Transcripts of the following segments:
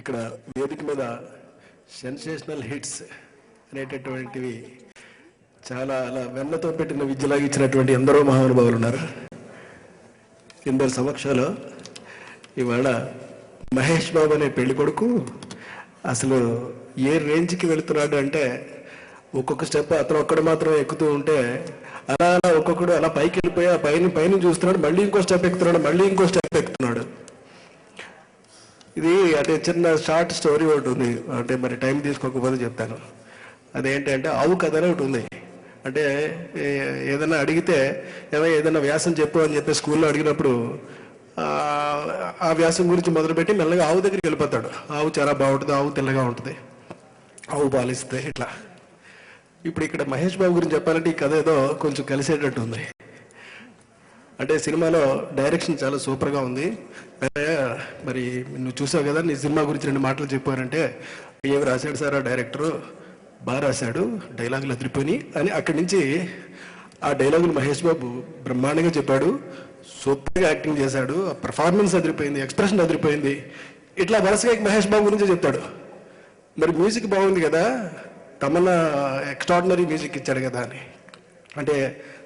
ఇక్కడ వేదిక మీద సెన్సేషనల్ హిట్స్ అనేటటువంటివి చాలా అలా వెన్నతో పెట్టిన విద్యలాగా ఇచ్చినటువంటి ఎందరో మహానుభావులు ఉన్నారు. ఇందరి సమక్షంలో ఇవాళ మహేష్ బాబు అనే పెళ్లి కొడుకు అసలు ఏ రేంజ్కి వెళుతున్నాడు అంటే ఒక్కొక్క స్టెప్ అతను ఒక్కడు మాత్రం ఎక్కుతూ ఉంటే అలా అలా ఒక్కొక్కడు అలా పైకి వెళ్ళిపోయి ఆ పైన చూస్తున్నాడు, మళ్ళీ ఇంకో స్టెప్ ఎక్కుతున్నాడు, మళ్ళీ ఇంకో స్టెప్ ఎక్కుతున్నాడు. ఇది అంటే చిన్న షార్ట్ స్టోరీ ఒకటి ఉంది, అంటే మరి టైం తీసుకోకపోతే చెప్తాను. అదేంటంటే ఆవు కథ అని ఒకటి ఉంది. అంటే ఏదైనా అడిగితే ఏదైనా వ్యాసం చెప్పు అని చెప్పి స్కూల్లో అడిగినప్పుడు ఆ వ్యాసం గురించి మొదలుపెట్టి మెల్లగా ఆవు దగ్గరికి వెళ్ళిపోతాడు. ఆవు చాలా బాగుంటుంది, ఆవు తెల్లగా ఉంటుంది, ఆవు పాలిస్తే ఇట్లా. ఇప్పుడు ఇక్కడ మహేష్ బాబు గురించి చెప్పాలంటే ఈ కథ ఏదో కొంచెం కలిసేటట్టు ఉంది. అంటే సినిమాలో డైరెక్షన్ చాలా సూపర్గా ఉంది. మరి నువ్వు చూసావు కదా, నీ సినిమా గురించి 2 మాటలు చెప్పారంటే ఏమి రాశాడు సార్ ఆ డైరెక్టరు, బాగా రాశాడు, డైలాగులు అదిరిపోయి అని అక్కడి నుంచి ఆ డైలాగులు మహేష్ బాబు బ్రహ్మాండంగా చెప్పాడు, సూపర్గా యాక్టింగ్ చేశాడు, ఆ పర్ఫార్మెన్స్ అదిరిపోయింది, ఎక్స్ప్రెషన్ అదిరిపోయింది, ఇట్లా వరుసగా మహేష్ బాబు గురించి చెప్తాడు. మరి మ్యూజిక్ బాగుంది కదా, తమన్నా ఎక్స్ట్రాడినరీ మ్యూజిక్ ఇచ్చాడు కదా అని. అంటే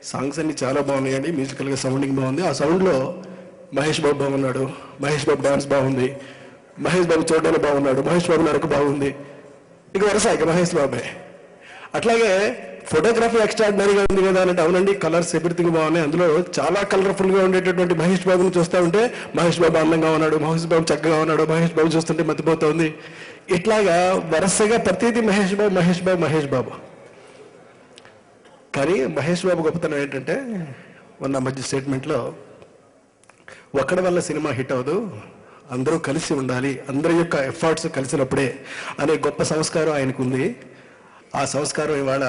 సాంగ్స్ అన్ని చాలా బాగున్నాయండి, మ్యూజికల్గా సౌండింగ్ బాగుంది. ఆ సౌండ్లో మహేష్ బాబు బాగున్నాడు, మహేష్ బాబు డాన్స్ బాగుంది, మహేష్ బాబు చూడడానికి బాగున్నాడు, మహేష్ బాబు నరకు బాగుంది, ఇక వరుస ఇక మహేష్ బాబే. అట్లాగే ఫోటోగ్రఫీ ఎక్స్ట్రాడినరీగా ఉంది కదా అంటే అవునండి, కలర్స్ ఎవ్రీథింగ్ బాగున్నాయి. అందులో చాలా కలర్ఫుల్గా ఉండేటటువంటి మహేష్ బాబుని చూస్తూ ఉంటే మహేష్ బాబు అందంగా ఉన్నాడు, మహేష్ బాబు చక్కగా ఉన్నాడు, మహేష్ బాబు చూస్తుంటే మతిపోతుంది. ఇట్లాగా వరుసగా ప్రతిదీ మహేష్ బాబు మహేష్ బాబు మహేష్ బాబు. కానీ మహేష్ బాబు గొప్పతనం ఏంటంటే మొన్న మధ్య స్టేట్మెంట్లో ఒక్కడి వల్ల సినిమా హిట్ అవ్వదు, అందరూ కలిసి ఉండాలి, అందరి యొక్క ఎఫర్ట్స్ కలిసినప్పుడే అనే గొప్ప సంస్కారం ఆయనకు ఉంది. ఆ సంస్కారం ఇవాళ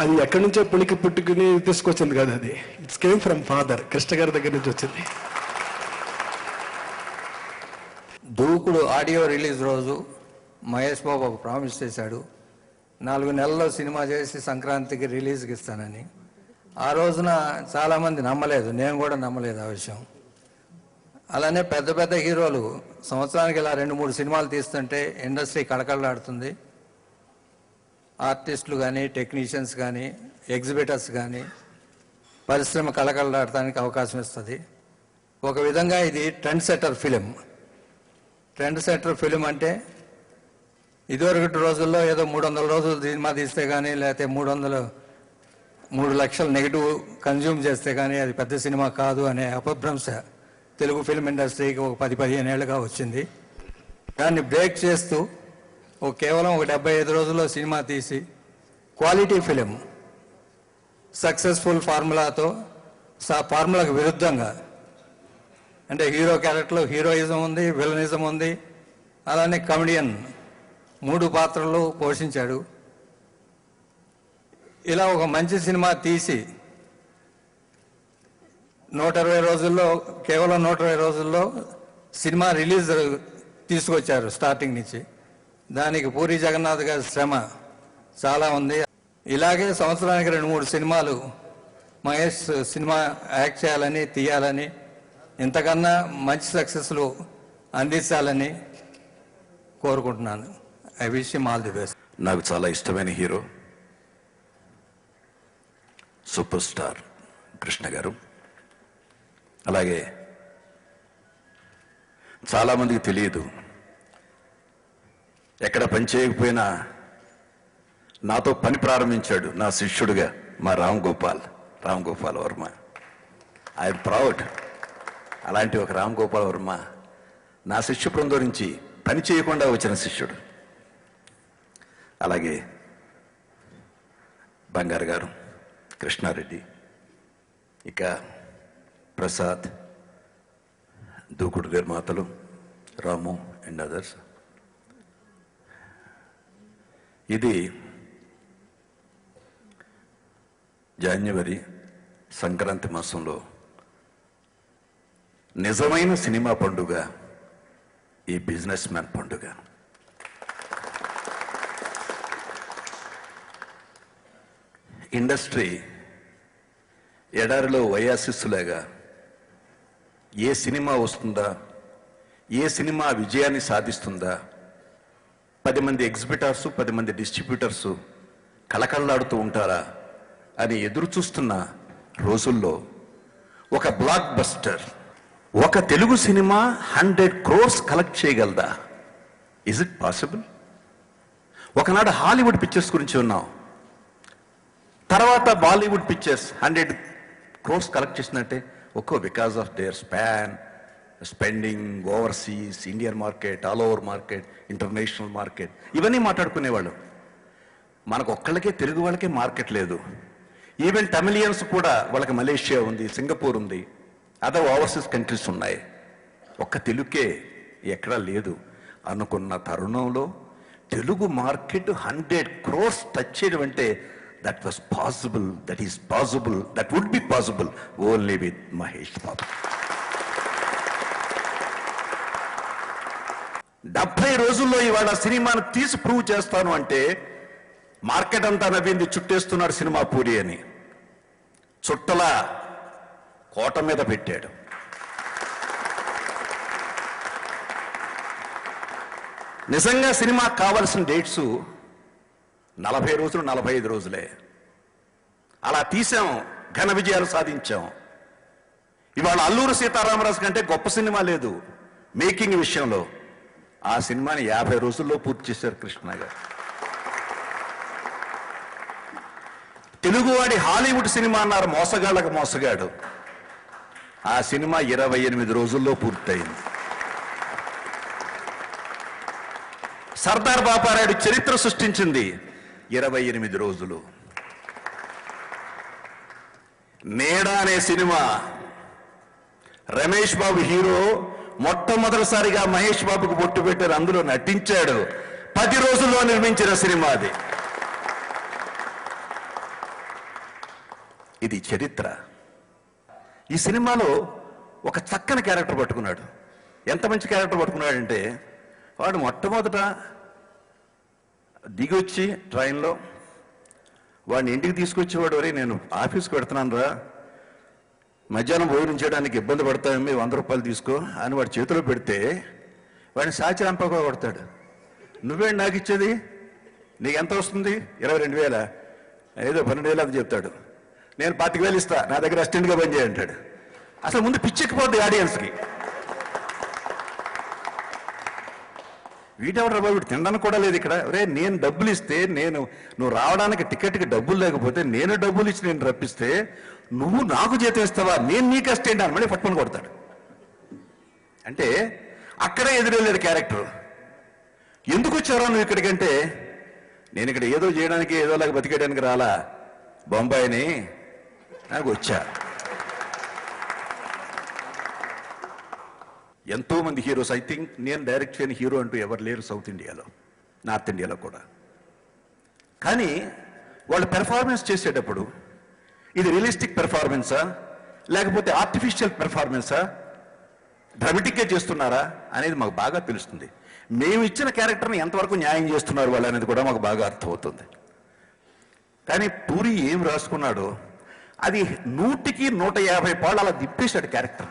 అది ఎక్కడి నుంచో పుట్టుకుని తీసుకొచ్చింది కదా, అది it's came from father, Krishna గారి దగ్గర నుంచి వచ్చింది. దూకుడు ఆడియో రిలీజ్ రోజు మహేష్ బాబు ఒక ప్రామిస్ చేశాడు, 4 నెలల్లో సినిమా చేసి సంక్రాంతికి రిలీజ్కి ఇస్తానని. ఆ రోజున చాలామంది నమ్మలేదు, నేను కూడా నమ్మలేదు ఆ విషయం. అలానే పెద్ద పెద్ద హీరోలు సంవత్సరానికి ఇలా 2-3 సినిమాలు తీస్తుంటే ఇండస్ట్రీ కళకళలాడుతుంది. ఆర్టిస్టులు కానీ, టెక్నీషియన్స్ కానీ, ఎగ్జిబిటర్స్ కానీ పరిశ్రమ కళకళలాడటానికి అవకాశం ఇస్తుంది. ఒక విధంగా ఇది trend setter film. Trend setter film అంటే ఇదివరకటి రోజుల్లో ఏదో 300 రోజులు సినిమా తీస్తే కానీ, లేకపోతే 3 లక్షల నెగిటివ్ కన్జ్యూమ్ చేస్తే కానీ అది పెద్ద సినిమా కాదు అనే అపభ్రంశ తెలుగు ఫిల్మ్ ఇండస్ట్రీకి ఒక 10-15 ఏళ్ళుగా వచ్చింది. దాన్ని బ్రేక్ చేస్తూ కేవలం 75 రోజుల్లో సినిమా తీసి క్వాలిటీ ఫిలిం సక్సెస్ఫుల్ ఫార్ములాతో, ఫార్ములాకు విరుద్ధంగా, అంటే హీరో క్యారెక్టర్లో హీరోయిజం ఉంది, విలనిజం ఉంది, అలానే కమెడియన్ 3 పాత్రలు పోషించాడు. ఇలా ఒక మంచి సినిమా తీసి 120 రోజుల్లో, కేవలం 120 రోజుల్లో సినిమా రిలీజ్ తీసుకొచ్చారు స్టార్టింగ్ నుంచి. దానికి పూరి జగన్నాథ్ గారి శ్రమ చాలా ఉంది. ఇలాగే సంవత్సరానికి 2-3 సినిమాలు మహేష్ సినిమా యాక్ట్ చేయాలని, తీయాలని, ఇంతకన్నా మంచి సక్సెస్లు అందించాలని కోరుకుంటున్నాను. I wish him all the best. నాకు చాలా ఇష్టమైన హీరో సూపర్ స్టార్ కృష్ణ గారు. అలాగే చాలామందికి తెలియదు, ఎక్కడ పని చేయకపోయినా నాతో పని ప్రారంభించాడు నా శిష్యుడిగా మా రామ్ గోపాల్ వర్మ. I'm proud. అలాంటి ఒక రామ్ గోపాల్ వర్మ నా శిష్య బృందం నుంచి పని చేయకుండా వచ్చిన శిష్యుడు. అలాగే బంగారు గారు, కృష్ణారెడ్డి, ఇక ప్రసాద్, దూకుడు నిర్మాతలు రాము అండ్ అదర్స్. ఇది జనవరి సంక్రాంతి మాసంలో నిజమైన సినిమా పండుగ ఈ బిజినెస్ మ్యాన్ పండుగ. ఇండస్ట్రీ ఎడారిలో వయాసిస్సులాగా ఏ సినిమా వస్తుందా, ఏ సినిమా విజయాన్ని సాధిస్తుందా, 10 మంది ఎగ్జిబిటర్సు 10 మంది డిస్ట్రిబ్యూటర్సు కళకళలాడుతూ ఉంటారా అని ఎదురు చూస్తున్న రోజుల్లో ఒక బ్లాక్ బస్టర్, ఒక తెలుగు సినిమా 100 crores కలెక్ట్ చేయగలదా? Is it possible? ఒకనాడు హాలీవుడ్ పిక్చర్స్ గురించి ఉన్నాం, తర్వాత బాలీవుడ్ పిక్చర్స్ 100 crores కలెక్ట్ చేసిందంటే because of their spending overseas, Indian market, all over market, international market, ఇవన్నీ మాట్లాడుకునేవాళ్ళు. మనకు ఒక్కళ్ళకే, తెలుగు వాళ్ళకే మార్కెట్ లేదు. ఈవెన్ తమిళియన్స్ కూడా, వాళ్ళకి మలేషియా ఉంది, సింగపూర్ ఉంది, అదర్ ఓవర్సీస్ కంట్రీస్ ఉన్నాయి. ఒక్క తెలుగుకే ఎక్కడా లేదు అనుకున్న తరుణంలో తెలుగు మార్కెట్ 100 crores టచ్ చేయడం అంటే that was possible, that is possible, that would be possible only with Mahesh Babu. 70 రోజుల్లో ఇవాళ సినిమాను తీసి ప్రూవ్ చేస్తాను అంటే మార్కెట్ అంతా నవ్వింది, చుట్టేస్తున్నాడు సినిమా పూరి అని. చుట్టల కోట మీద పెట్టాడు. నిజంగా సినిమాకు కావలసిన డేట్స్ 40 రోజులు, 45 రోజులే. అలా తీసాం, ఘన విజయాలు సాధించాం. ఇవాళ అల్లూరు సీతారామరాజు కంటే గొప్ప సినిమా లేదు మేకింగ్ విషయంలో. ఆ సినిమాని 50 రోజుల్లో పూర్తి చేశారు కృష్ణ గారు. తెలుగువాడి హాలీవుడ్ సినిమా అన్నారు, మోసగాళ్ళకు మోసగాడు. ఆ సినిమా 28 రోజుల్లో పూర్తయింది. సర్దార్ బాపారాయుడు చరిత్ర సృష్టించింది 28 రోజులు. నేడ అనే సినిమా, రమేష్ బాబు హీరో, మొట్టమొదటిసారిగా మహేష్ బాబుకు బొట్టు పెట్టారు, అందులో నటించాడు. 10 రోజుల్లో నిర్మించిన సినిమా అది. ఇది చరిత్ర. ఈ సినిమాలో ఒక చక్కని క్యారెక్టర్ పట్టుకున్నాడు. ఎంత మంచి క్యారెక్టర్ పట్టుకున్నాడంటే, వాడు మొట్టమొదట దిగొచ్చి ట్రైన్లో వాడిని ఇంటికి తీసుకొచ్చేవాడు, వరే నేను ఆఫీస్కి పెడుతున్నాను రా, మధ్యాహ్నం భోజనం చేయడానికి ఇబ్బంది పడతామేమి, 100 రూపాయలు తీసుకో అని వాడి చేతిలో పెడితే వాడిని సాచి రంపగా కొడతాడు. నువ్వేంటి నాకు ఇచ్చేది, నీకు ఎంత వస్తుంది? 22,000, ఏదో 12,000 అది చెప్తాడు. నేను 25,000 ఇస్తా, నా దగ్గర అసిస్టెంట్గా పని చేయంటాడు. అసలు ముందు పిచ్చెక్కిపోద్ది ఆడియన్స్కి. వీటెవరు బాబు, వీడు తినడానికి కూడా లేదు ఇక్కడ. రే నేను డబ్బులు ఇస్తే, నువ్వు రావడానికి టికెట్కి డబ్బులు లేకపోతే నేను డబ్బులు ఇచ్చి నేను రప్పిస్తే నువ్వు నాకు జీతం ఇస్తావా, నేను నీకు అసిస్టెంట్ అని మళ్ళీ పట్టుకొని కొడతాడు. అంటే అక్కడే ఎదురెళ్ళాడు క్యారెక్టర్. ఎందుకు వచ్చారా నువ్వు ఇక్కడికంటే, నేను ఇక్కడ ఏదో చేయడానికి, ఏదోలాగా బతికేయడానికి రాలా, బొంబాయిని నాకు వచ్చా. ఎంతో మంది హీరోస్, ఐ థింక్ నేను డైరెక్ట్ చేయని హీరో అంటూ ఎవరు లేరు సౌత్ ఇండియాలో, నార్త్ ఇండియాలో కూడా. కానీ వాళ్ళు పెర్ఫార్మెన్స్ చేసేటప్పుడు ఇది రియలిస్టిక్ పెర్ఫార్మెన్సా లేకపోతే ఆర్టిఫిషియల్ పెర్ఫార్మెన్సా, డ్రామాటిక్గా చేస్తున్నారా అనేది మాకు బాగా తెలుస్తుంది. మేము ఇచ్చిన క్యారెక్టర్ని ఎంతవరకు న్యాయం చేస్తున్నారు వాళ్ళు అనేది కూడా మాకు బాగా అర్థమవుతుంది. కానీ పూరి ఏం రాసుకున్నాడో అది 100కి 150 పాళ్ళు అలా దిప్పేశాడు క్యారెక్టర్.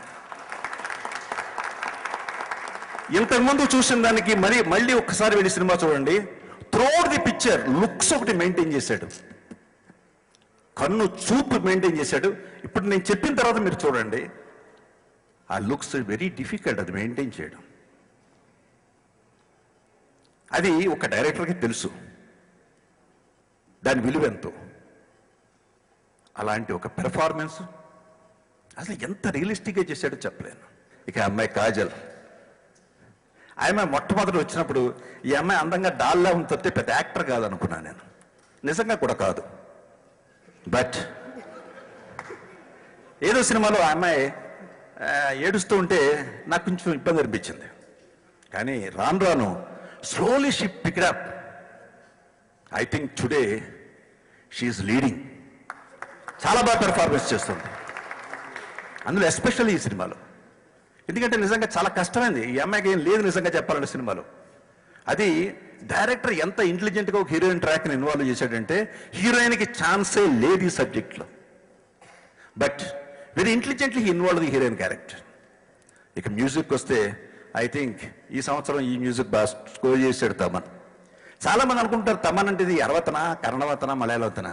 ఇంతకుముందు చూసిన దానికి మళ్ళీ ఒక్కసారి వెళ్ళి సినిమా చూడండి. త్రోడ్ ది పిక్చర్ లుక్స్ ఒకటి మెయింటైన్ చేశాడు, కన్ను చూపు మెయింటైన్ చేశాడు. ఇప్పుడు నేను చెప్పిన తర్వాత మీరు చూడండి, ఆ లుక్స్ వెరీ డిఫికల్ట్ అది మెయింటైన్ చేయడం. అది ఒక డైరెక్టర్కి తెలుసు దాని విలువ ఎంతో. అలాంటి ఒక పెర్ఫార్మెన్స్ అసలు ఎంత రియలిస్టిక్గా చేశాడో చెప్పలేను. ఇక అమ్మాయి కాజల్, ఆమె మొట్టమొదటి వచ్చినప్పుడు ఈ అమ్మాయి అందంగా డాల్లా ఉంది తప్పితే పెద్ద యాక్టర్ కాదనుకున్నాను నేను, నిజంగా కూడా కాదు. బట్ ఏదో సినిమాలో ఆ అమ్మాయి ఏడుస్తూ ఉంటే నాకు కొంచెం ఇబ్బంది అనిపించింది. కానీ రాను రాను slowly she picked up. I think today she is leading. చాలా బాగా పెర్ఫార్మెన్స్ చేస్తుంది అందులో, ఎస్పెషల్లీ ఈ సినిమాలో. ఎందుకంటే నిజంగా చాలా కష్టమైంది, ఈ అమ్మాయికి ఏం లేదు నిజంగా చెప్పాలంటే సినిమాలో. అది డైరెక్టర్ ఎంత ఇంటెలిజెంట్గా ఒక హీరోయిన్ ట్రాక్ని ఇన్వాల్వ్ చేశాడంటే హీరోయిన్కి ఛాన్సే లేదు ఈ సబ్జెక్ట్లో. But very intelligently involve the heroine character. ఇక మ్యూజిక్ వస్తే ఐ థింక్ ఈ సంవత్సరం ఈ మ్యూజిక్ బాగా స్కోర్ చేశాడు తమన్. చాలామంది అనుకుంటారు తమన్ అంటే ఇది అరవతనా, కన్నడవతనా, మలయాళవతనా.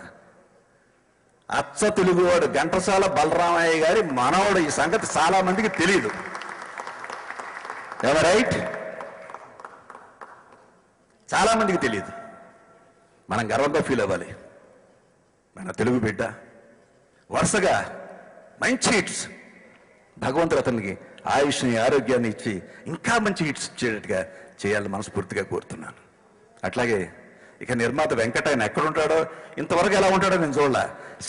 అచ్చ తెలుగువాడు ఘంటసాల బలరామయ్య గారి మనవడు. ఈ సంగతి చాలా మందికి తెలియదు. రైట్? చాలా మందికి తెలియదు. మనం గర్వంగా ఫీల్ అవ్వాలి. మన తెలుగు బిడ్డ వరుసగా మంచి హిట్స్, భగవంతుడు అతనికి ఆయుష్ని ఆరోగ్యాన్ని ఇచ్చి ఇంకా మంచి హిట్స్ ఇచ్చేటట్టుగా చేయాలని మనస్ఫూర్తిగా కోరుతున్నాను. అట్లాగే ఇక నిర్మాత వెంకట, ఆయన ఎక్కడుంటాడో ఇంతవరకు ఎలా ఉంటాడో నేను చూడాల.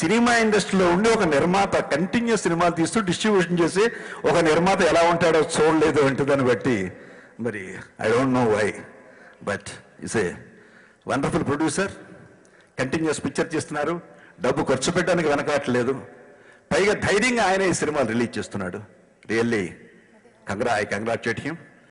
సినిమా ఇండస్ట్రీలో ఉండి ఒక నిర్మాత కంటిన్యూస్ సినిమాలు తీస్తూ డిస్ట్రిబ్యూషన్ చేసి ఒక నిర్మాత ఎలా ఉంటాడో చూడలేదు అంటే దాన్ని బట్టి మరి I don't know why, but is a wonderful producer. Continues picture చేస్తున్నారు, డబ్బు ఖర్చు పెట్టడానికి వెనకాట్లేదు, పైగా ధైర్యంగా ఆయన ఈ సినిమాలు రిలీజ్ చేస్తున్నాడు. Really I congratulate him.